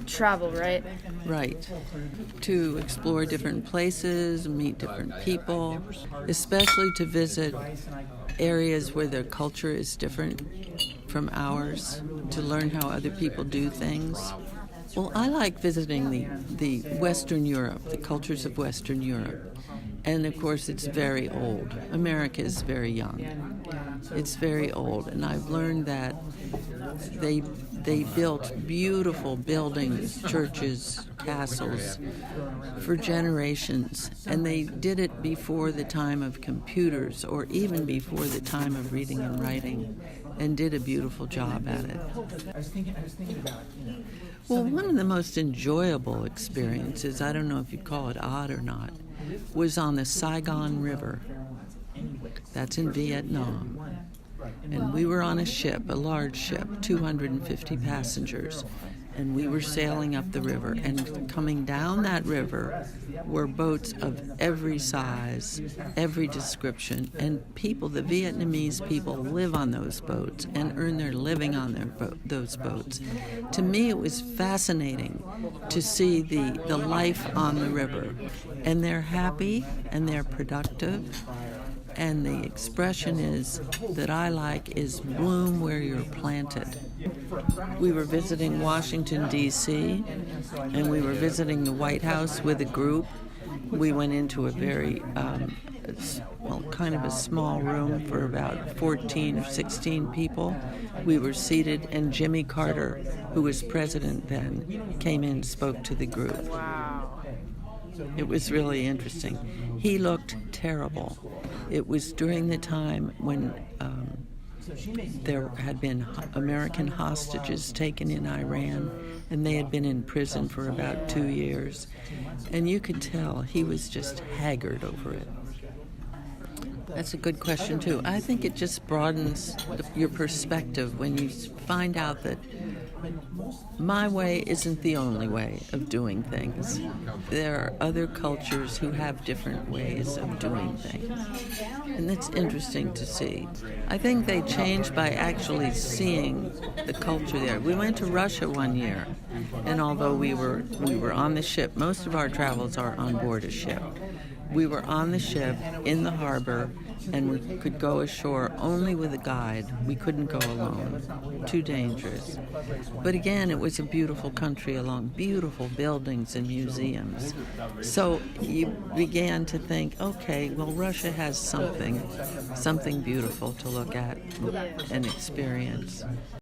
travel, right? Right. To explore different places, meet different people, especially to visit areas where their culture is different from ours, to learn how other people do things. Well, I like visiting the Western Europe, the cultures of Western Europe. And of course, it's very old. America is very young. It's very old, and I've learned that they built beautiful buildings, churches, castles for generations, and they did it before the time of computers or even before the time of reading and writing, and did a beautiful job at it. Well, one of the most enjoyable experiences, I don't know if you'd call it odd or not, was on the Saigon River. That's in Vietnam. And we were on a ship, a large ship, 250 passengers, and we were sailing up the river. And coming down that river were boats of every size, every description, and people, the Vietnamese people, live on those boats and earn their living on those boats. To me, it was fascinating to see the life on the river. And they're happy and they're productive. And the expression that I like is bloom where you're planted. We were visiting Washington, D.C., and we were visiting the White House with a group. We went into a very, kind of a small room for about 14 or 16 people. We were seated, and Jimmy Carter, who was president then, came in and spoke to the group. Wow. It was really interesting. He looked terrible. It was during the time when there had been American hostages taken in Iran, and they had been in prison for about 2 years. And you could tell he was just haggard over it. That's a good question, too. I think it just broadens your perspective when you find out that my way isn't the only way of doing things. There are other cultures who have different ways of doing things. And that's interesting to see. I think they changed by actually seeing the culture there. We went to Russia one year, and although we were on the ship, most of our travels are on board a ship. We were on the ship in the harbor, and we could go ashore only with a guide. We couldn't go alone. Too dangerous. But again, it was a beautiful country along beautiful buildings and museums. So you began to think, okay, well, Russia has something beautiful to look at and experience.